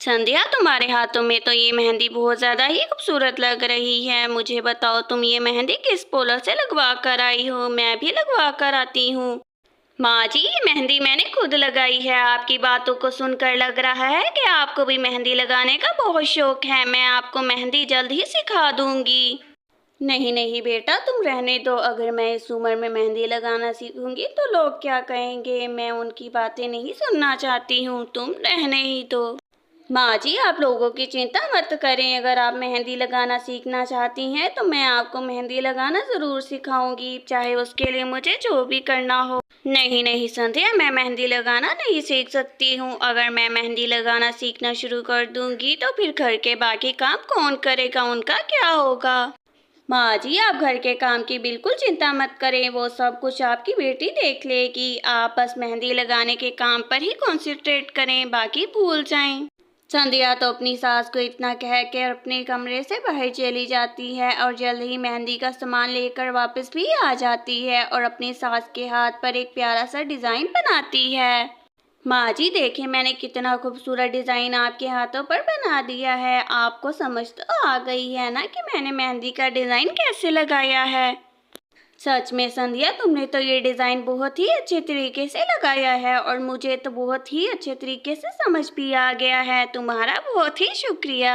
संध्या, तुम्हारे हाथों में तो ये मेहंदी बहुत ज़्यादा ही खूबसूरत लग रही है। मुझे बताओ, तुम ये मेहंदी किस पार्लर से लगवा कर आई हो? मैं भी लगवा कर आती हूँ। माँ जी, ये मेहंदी मैंने खुद लगाई है। आपकी बातों को सुनकर लग रहा है कि आपको भी मेहंदी लगाने का बहुत शौक है। मैं आपको मेहंदी जल्द ही सिखा दूंगी। नहीं नहीं बेटा, तुम रहने दो। अगर मैं इस उम्र में मेहंदी लगाना सीखूंगी तो लोग क्या कहेंगे? मैं उनकी बातें नहीं सुनना चाहती हूँ। तुम रहने ही दो। माँ जी, आप लोगों की चिंता मत करें। अगर आप मेहंदी लगाना सीखना चाहती हैं तो मैं आपको मेहंदी लगाना ज़रूर सिखाऊंगी, चाहे उसके लिए मुझे जो भी करना हो। नहीं नहीं संध्या, मैं मेहंदी लगाना नहीं सीख सकती हूँ। अगर मैं मेहंदी लगाना सीखना शुरू कर दूंगी तो फिर घर के बाकी काम कौन करेगा? उनका क्या होगा? माँ जी, आप घर के काम की बिल्कुल चिंता मत करें। वो सब कुछ आपकी बेटी देख लेगी। आप बस मेहंदी लगाने के काम पर ही कॉन्सेंट्रेट करें, बाकी भूल जाएं। संध्या तो अपनी सास को इतना कह के अपने कमरे से बाहर चली जाती है और जल्द ही मेहंदी का सामान लेकर वापस भी आ जाती है और अपनी सास के हाथ पर एक प्यारा सा डिज़ाइन बनाती है। माँ जी देखिए, मैंने कितना खूबसूरत डिज़ाइन आपके हाथों पर बना दिया है। आपको समझ तो आ गई है ना कि मैंने मेहंदी का डिज़ाइन कैसे लगाया है? सच में संध्या, तुमने तो ये डिज़ाइन बहुत ही अच्छे तरीके से लगाया है और मुझे तो बहुत ही अच्छे तरीके से समझ भी आ गया है। तुम्हारा बहुत ही शुक्रिया।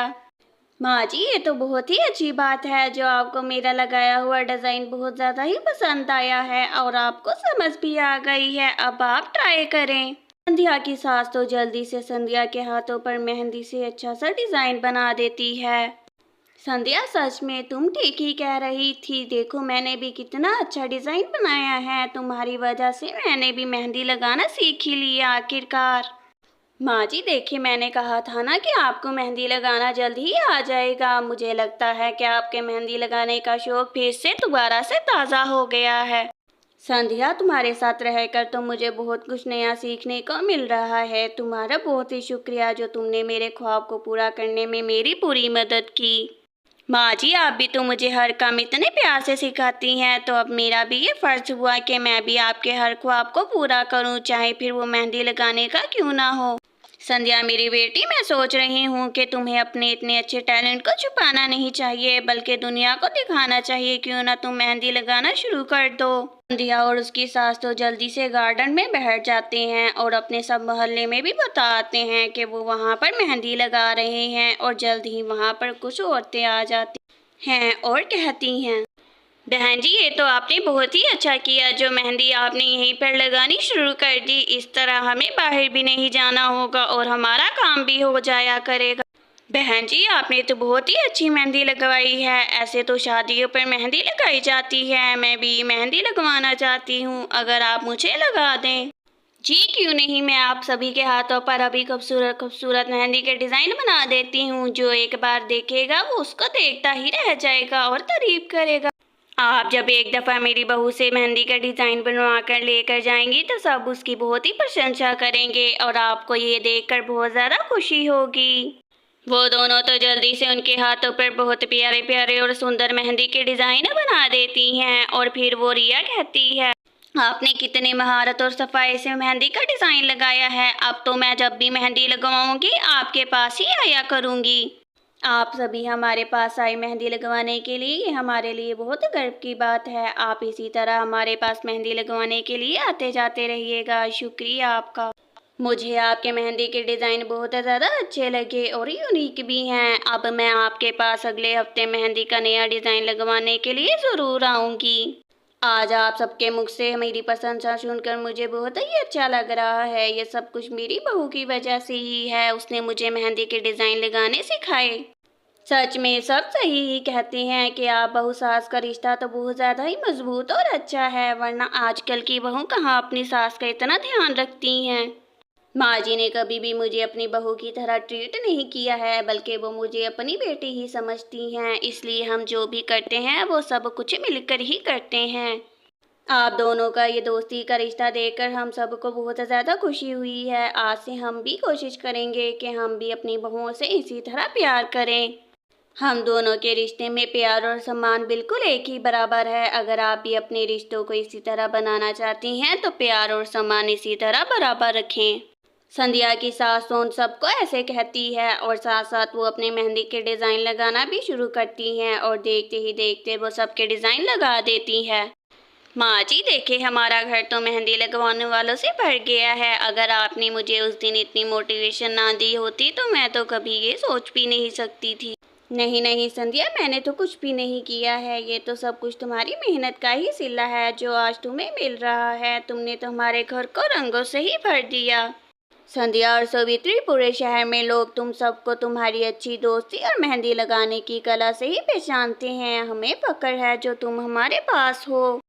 माँ जी, ये तो बहुत ही अच्छी बात है जो आपको मेरा लगाया हुआ डिज़ाइन बहुत ज़्यादा ही पसंद आया है और आपको समझ भी आ गई है। अब आप ट्राई करें। संध्या की सास तो जल्दी से संध्या के हाथों पर मेहंदी से अच्छा सा डिज़ाइन बना देती है। संध्या, सच में तुम ठीक ही कह रही थी। देखो, मैंने भी कितना अच्छा डिज़ाइन बनाया है। तुम्हारी वजह से मैंने भी मेहंदी लगाना सीख ही लिया आखिरकार। माँ जी देखिए, मैंने कहा था ना कि आपको मेहंदी लगाना जल्द ही आ जाएगा। मुझे लगता है कि आपके मेहंदी लगाने का शौक फिर से दोबारा से ताज़ा हो गया है। संध्या, तुम्हारे साथ रहकर तो मुझे बहुत कुछ नया सीखने को मिल रहा है। तुम्हारा बहुत ही शुक्रिया जो तुमने मेरे ख्वाब को पूरा करने में मेरी पूरी मदद की। माँ जी, आप भी तो मुझे हर काम इतने प्यार से सिखाती हैं, तो अब मेरा भी ये फर्ज हुआ कि मैं भी आपके हर ख्वाब को पूरा करूँ, चाहे फिर वो मेहंदी लगाने का क्यों ना हो। संध्या मेरी बेटी, मैं सोच रही हूँ कि तुम्हें अपने इतने अच्छे टैलेंट को छुपाना नहीं चाहिए, बल्कि दुनिया को दिखाना चाहिए। क्यों ना तुम मेहंदी लगाना शुरू कर दो। संध्या और उसकी सास तो जल्दी से गार्डन में बैठ जाते हैं और अपने सब मोहल्ले में भी बताते हैं कि वो वहाँ पर मेहंदी लगा रहे हैं और जल्द ही वहाँ पर कुछ औरतें आ जाती हैं और कहती हैं, बहन जी, ये तो आपने बहुत ही अच्छा किया जो मेहंदी आपने यहीं पर लगानी शुरू कर दी। इस तरह हमें बाहर भी नहीं जाना होगा और हमारा काम भी हो जाया करेगा। बहन जी, आपने तो बहुत ही अच्छी मेहंदी लगवाई है। ऐसे तो शादियों पर मेहंदी लगाई जाती है। मैं भी मेहंदी लगवाना चाहती हूँ, अगर आप मुझे लगा दें। जी क्यों नहीं, मैं आप सभी के हाथों पर अभी खूबसूरत खूबसूरत मेहंदी के डिज़ाइन बना देती हूँ। जो एक बार देखेगा वो उसको देखता ही रह जाएगा और तारीफ करेगा। आप जब एक दफ़ा मेरी बहू से मेहंदी का डिज़ाइन बनवा कर लेकर जाएंगी तो सब उसकी बहुत ही प्रशंसा करेंगे और आपको ये देखकर बहुत ज़्यादा खुशी होगी। वो दोनों तो जल्दी से उनके हाथों पर बहुत प्यारे प्यारे और सुंदर मेहंदी के डिज़ाइन बना देती हैं और फिर वो रिया कहती है, आपने कितने महारत और सफाई से मेहंदी का डिज़ाइन लगाया है। अब तो मैं जब भी मेहंदी लगवाऊंगी आपके पास ही आया करूंगी। आप सभी हमारे पास आए मेहंदी लगवाने के लिए, ये हमारे लिए बहुत गर्व की बात है। आप इसी तरह हमारे पास मेहंदी लगवाने के लिए आते जाते रहिएगा। शुक्रिया आपका। मुझे आपके मेहंदी के डिज़ाइन बहुत ज़्यादा अच्छे लगे और यूनिक भी हैं। अब मैं आपके पास अगले हफ्ते मेहंदी का नया डिज़ाइन लगवाने के लिए ज़रूर आऊँगी। आज आप सबके मुख से मेरी प्रशंसा सुनकर मुझे बहुत ही अच्छा लग रहा है। ये सब कुछ मेरी बहू की वजह से ही है। उसने मुझे मेहंदी के डिज़ाइन लगाने सिखाए। सच में सब सही ही कहते हैं कि आप बहू सास का रिश्ता तो बहुत ज़्यादा ही मजबूत और अच्छा है, वरना आजकल की बहू कहाँ अपनी सास का इतना ध्यान रखती हैं। माँ जी ने कभी भी मुझे अपनी बहू की तरह ट्रीट नहीं किया है, बल्कि वो मुझे अपनी बेटी ही समझती हैं। इसलिए हम जो भी करते हैं वो सब कुछ मिलकर ही करते हैं। आप दोनों का ये दोस्ती का रिश्ता देखकर हम सबको बहुत ज़्यादा खुशी हुई है। आज से हम भी कोशिश करेंगे कि हम भी अपनी बहुओं से इसी तरह प्यार करें। हम दोनों के रिश्ते में प्यार और सम्मान बिल्कुल एक ही बराबर है। अगर आप भी अपने रिश्तों को इसी तरह बनाना चाहती हैं तो प्यार और सम्मान इसी तरह बराबर रखें। संध्या की सास तो उन सबको ऐसे कहती है और साथ साथ वो अपने मेहंदी के डिज़ाइन लगाना भी शुरू करती हैं और देखते ही देखते वो सबके डिज़ाइन लगा देती है। माँ जी देखे, हमारा घर तो मेहंदी लगवाने वालों से भर गया है। अगर आपने मुझे उस दिन इतनी मोटिवेशन ना दी होती तो मैं तो कभी ये सोच भी नहीं सकती थी। नहीं नहीं संध्या, मैंने तो कुछ भी नहीं किया है, ये तो सब कुछ तुम्हारी मेहनत का ही सिला है जो आज तुम्हें मिल रहा है। तुमने तो हमारे घर को रंगों से ही भर दिया। संध्या और सवित्री, पूरे शहर में लोग तुम सबको तुम्हारी अच्छी दोस्ती और मेहंदी लगाने की कला से ही पहचानते हैं। हमें फक्र है जो तुम हमारे पास हो।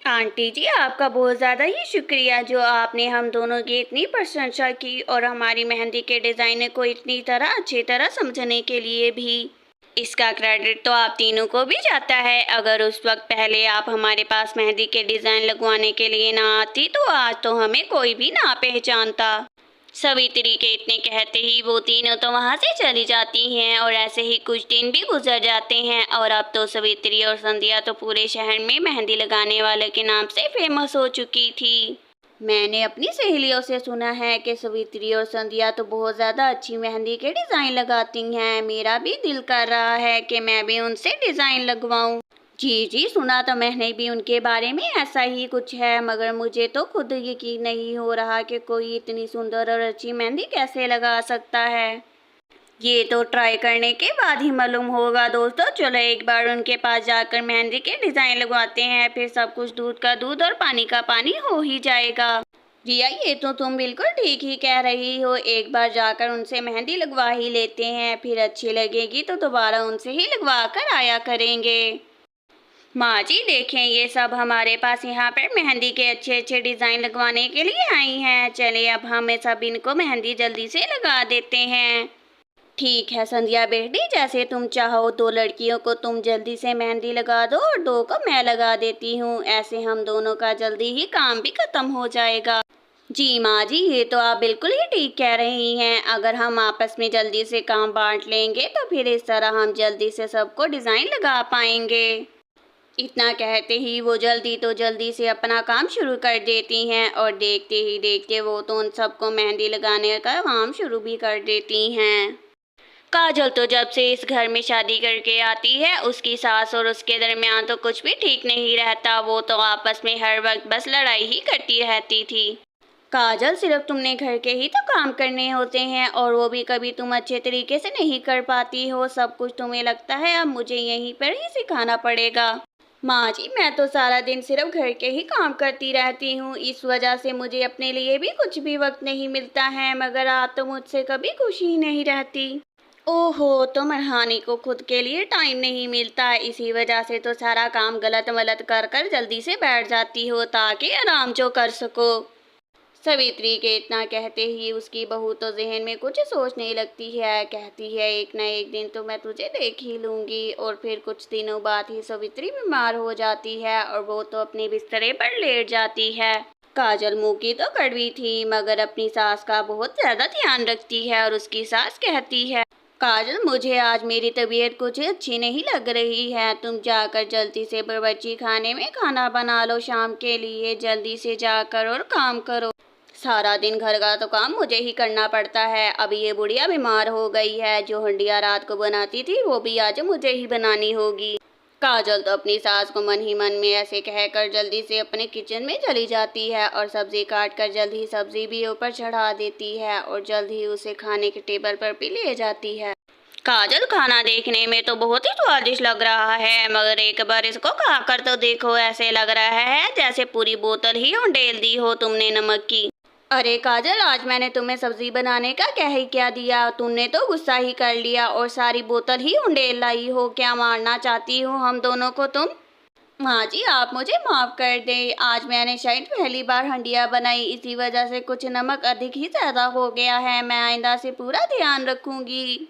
आंटी जी, आपका बहुत ज़्यादा ही शुक्रिया जो आपने हम दोनों की इतनी प्रशंसा की और हमारी मेहंदी के डिज़ाइन को इतनी तरह अच्छी तरह समझने के लिए भी। इसका क्रेडिट तो आप तीनों को भी जाता है। अगर उस वक्त पहले आप हमारे पास मेहंदी के डिज़ाइन लगवाने के लिए ना आती तो आज तो हमें कोई भी ना पहचानता। सवित्री के इतने कहते ही वो तीनों तो वहाँ से चली जाती हैं और ऐसे ही कुछ दिन भी गुजर जाते हैं और अब तो सवित्री और संध्या तो पूरे शहर में मेहंदी लगाने वाले के नाम से फेमस हो चुकी थी। मैंने अपनी सहेलियों से सुना है कि सवित्री और संध्या तो बहुत ज़्यादा अच्छी मेहंदी के डिज़ाइन लगाती हैं। मेरा भी दिल कर रहा है कि मैं भी उनसे डिज़ाइन लगवाऊं। जी जी, सुना तो मैंने भी उनके बारे में ऐसा ही कुछ है, मगर मुझे तो खुद यकीन नहीं हो रहा कि कोई इतनी सुंदर और अच्छी मेहंदी कैसे लगा सकता है। ये तो ट्राई करने के बाद ही मालूम होगा। दोस्तों चलो एक बार उनके पास जाकर मेहंदी के डिज़ाइन लगवाते हैं, फिर सब कुछ दूध का दूध और पानी का पानी हो ही जाएगा। रिया, ये तो तुम बिल्कुल ठीक ही कह रही हो। एक बार जाकर उनसे मेहंदी लगवा ही लेते हैं, फिर अच्छी लगेगी तो दोबारा उनसे ही लगवा कर आया करेंगे। माँ जी देखें, ये सब हमारे पास यहाँ पर मेहंदी के अच्छे अच्छे डिज़ाइन लगवाने के लिए आई हैं। चलिए अब हम सब इनको मेहंदी जल्दी से लगा देते हैं। ठीक है संध्या बेटी, जैसे तुम चाहो। 2 लड़कियों को तुम जल्दी से मेहंदी लगा दो और 2 को मैं लगा देती हूँ। ऐसे हम दोनों का जल्दी ही काम भी खत्म हो जाएगा। जी माँ जी, ये तो आप बिल्कुल ही ठीक कह रही हैं। अगर हम आपस में जल्दी से काम बांट लेंगे तो फिर इस तरह हम जल्दी से सबको डिज़ाइन लगा पाएंगे। इतना कहते ही वो जल्दी से अपना काम शुरू कर देती हैं और देखते ही देखते वो तो उन सबको मेहंदी लगाने का काम शुरू भी कर देती हैं। काजल तो जब से इस घर में शादी करके आती है, उसकी सास और उसके दरमियान तो कुछ भी ठीक नहीं रहता। वो तो आपस में हर वक्त बस लड़ाई ही करती रहती थी। काजल, सिर्फ तुमने घर के ही तो काम करने होते हैं और वो भी कभी तुम अच्छे तरीके से नहीं कर पाती हो। सब कुछ तुम्हें लगता है अब मुझे यहीं पर ही सिखाना पड़ेगा। माँ जी, मैं तो सारा दिन सिर्फ घर के ही काम करती रहती हूँ। इस वजह से मुझे अपने लिए भी कुछ भी वक्त नहीं मिलता है, मगर आप तो मुझसे कभी खुश ही नहीं रहती। ओहो, तो मरहानी को खुद के लिए टाइम नहीं मिलता, इसी वजह से तो सारा काम गलत मलत कर कर जल्दी से बैठ जाती हो ताकि आराम जो कर सको। सवित्री के इतना कहते ही उसकी बहू तो जहन में कुछ सोचने लगती है। कहती है एक न एक दिन तो मैं तुझे देख ही लूंगी। और फिर कुछ दिनों बाद ही सवित्री बीमार हो जाती है और वो तो अपने बिस्तरे पर लेट जाती है। काजल मुँह की तो कड़वी थी, मगर अपनी सास का बहुत ज़्यादा ध्यान रखती है और उसकी सास कहती है, काजल मुझे आज मेरी तबीयत कुछ अच्छी नहीं लग रही है। तुम जाकर जल्दी से बावर्ची खाने में खाना बना लो शाम के लिए। जल्दी से जाकर और काम करो। सारा दिन घर का तो काम मुझे ही करना पड़ता है। अब ये बुढ़िया बीमार हो गई है, जो हंडिया रात को बनाती थी वो भी आज मुझे ही बनानी होगी। काजल तो अपनी सास को मन ही मन में ऐसे कहकर जल्दी से अपने किचन में चली जाती है और सब्जी काट कर जल्द ही सब्जी भी ऊपर चढ़ा देती है और जल्द ही उसे खाने के टेबल पर भी ले जाती है। काजल, खाना देखने में तो बहुत ही स्वादिष्ट लग रहा है, मगर एक बार इसको खाकर तो देखो। ऐसे लग रहा है जैसे पूरी बोतल ही उंडेल दी हो तुमने नमक की। अरे काजल, आज मैंने तुम्हें सब्जी बनाने का क्या दिया। तुमने तो गुस्सा ही कर लिया और सारी बोतल ही उंडेल लाई हो। क्या मारना चाहती हो हम दोनों को तुम? माँ जी, आप मुझे माफ़ कर दें। आज मैंने शायद पहली बार हंडिया बनाई, इसी वजह से कुछ नमक अधिक ही ज़्यादा हो गया है। मैं आइंदा से पूरा ध्यान रखूंगी।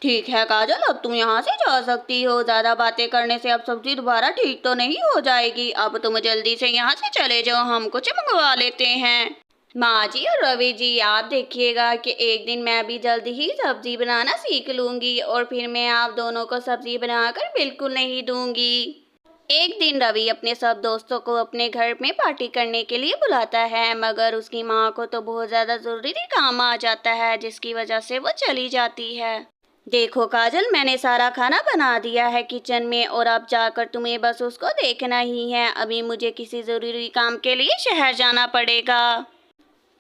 ठीक है काजल, अब तुम यहाँ से जा सकती हो। ज़्यादा बातें करने से अब सब्जी दोबारा ठीक तो नहीं हो जाएगी। अब तुम जल्दी से यहाँ से चले जाओ, हम कुछ मंगवा लेते हैं। माँ जी और रवि जी, आप देखिएगा कि एक दिन मैं भी जल्दी ही सब्जी बनाना सीख लूँगी और फिर मैं आप दोनों को सब्जी बनाकर बिल्कुल नहीं दूँगी। एक दिन रवि अपने सब दोस्तों को अपने घर में पार्टी करने के लिए बुलाता है, मगर उसकी माँ को तो बहुत ज़्यादा ज़रूरी काम आ जाता है, जिसकी वजह से वो चली जाती है। देखो काजल, मैंने सारा खाना बना दिया है किचन में, और अब जाकर तुम्हें बस उसको देखना ही है। अभी मुझे किसी ज़रूरी काम के लिए शहर जाना पड़ेगा।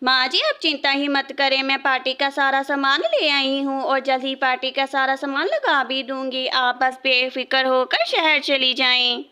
माँ जी, आप चिंता ही मत करें, मैं पार्टी का सारा सामान ले आई हूँ और जल्द ही पार्टी का सारा सामान लगा भी दूंगी। आप बस बेफिक्र होकर शहर चली जाएं।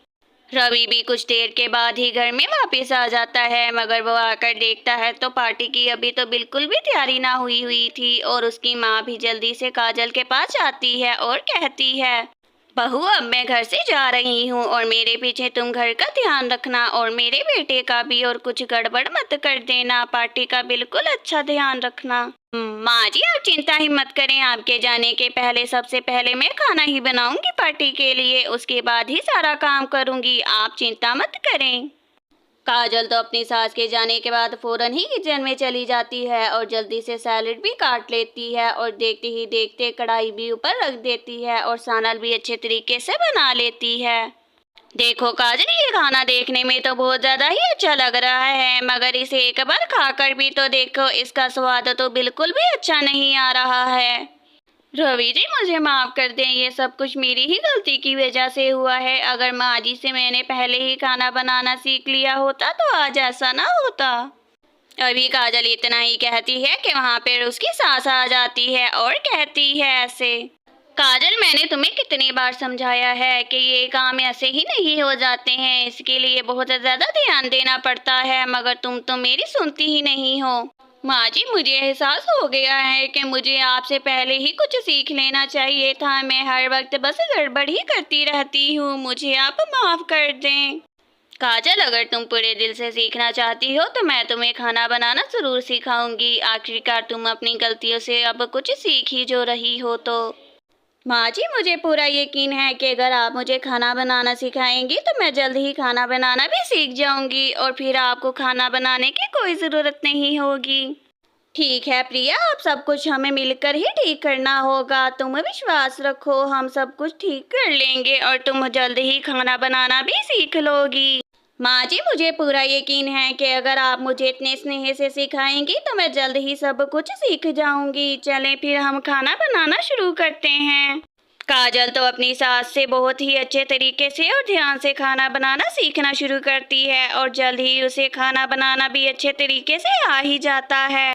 रवि भी कुछ देर के बाद ही घर में वापस आ जाता है, मगर वो आकर देखता है तो पार्टी की अभी तो बिल्कुल भी तैयारी ना हुई हुई थी। और उसकी माँ भी जल्दी से काजल के पास आती है और कहती है, बहू, अब मैं घर से जा रही हूँ और मेरे पीछे तुम घर का ध्यान रखना और मेरे बेटे का भी, और कुछ गड़बड़ मत कर देना। पार्टी का बिल्कुल अच्छा ध्यान रखना। माँ जी, आप चिंता ही मत करें, आपके जाने के पहले सबसे पहले मैं खाना ही बनाऊंगी पार्टी के लिए, उसके बाद ही सारा काम करूंगी, आप चिंता मत करें। काजल तो अपनी सास के जाने के बाद फौरन ही किचन में चली जाती है और जल्दी से सैलेड भी काट लेती है और देखते ही देखते कढ़ाई भी ऊपर रख देती है और सैलेड भी अच्छे तरीके से बना लेती है। देखो काजल, ये खाना देखने में तो बहुत ज़्यादा ही अच्छा लग रहा है, मगर इसे एक बार खाकर भी तो देखो, इसका स्वाद तो बिल्कुल भी अच्छा नहीं आ रहा है। रवि जी, मुझे माफ़ कर दें, ये सब कुछ मेरी ही गलती की वजह से हुआ है। अगर माँ जी से मैंने पहले ही खाना बनाना सीख लिया होता तो आज ऐसा ना होता। अभी काजल इतना ही कहती है कि वहाँ पर उसकी सास आ जाती है और कहती है ऐसे, काजल, मैंने तुम्हें कितनी बार समझाया है कि ये काम ऐसे ही नहीं हो जाते हैं, इसके लिए बहुत ज़्यादा ध्यान देना पड़ता है, मगर तुम तो मेरी सुनती ही नहीं हो। माँ जी, मुझे एहसास हो गया है कि मुझे आपसे पहले ही कुछ सीख लेना चाहिए था। मैं हर वक्त बस गड़बड़ ही करती रहती हूँ, मुझे आप माफ़ कर दें। काजल, अगर तुम पूरे दिल से सीखना चाहती हो तो मैं तुम्हें खाना बनाना ज़रूर सिखाऊंगी। आखिरकार तुम अपनी गलतियों से अब कुछ सीख ही जो रही हो तो। माँ जी, मुझे पूरा यकीन है कि अगर आप मुझे खाना बनाना सिखाएंगी तो मैं जल्द ही खाना बनाना भी सीख जाऊंगी और फिर आपको खाना बनाने की कोई ज़रूरत नहीं होगी। ठीक है प्रिया, आप सब कुछ हमें मिलकर ही ठीक करना होगा। तुम विश्वास रखो, हम सब कुछ ठीक कर लेंगे और तुम जल्द ही खाना बनाना भी सीख लोगी। माँ जी, मुझे पूरा यकीन है कि अगर आप मुझे इतने स्नेह से सिखाएंगी तो मैं जल्द ही सब कुछ सीख जाऊंगी। चलें फिर हम खाना बनाना शुरू करते हैं। काजल तो अपनी सास से बहुत ही अच्छे तरीके से और ध्यान से खाना बनाना सीखना शुरू करती है और जल्द ही उसे खाना बनाना भी अच्छे तरीके से आ ही जाता है।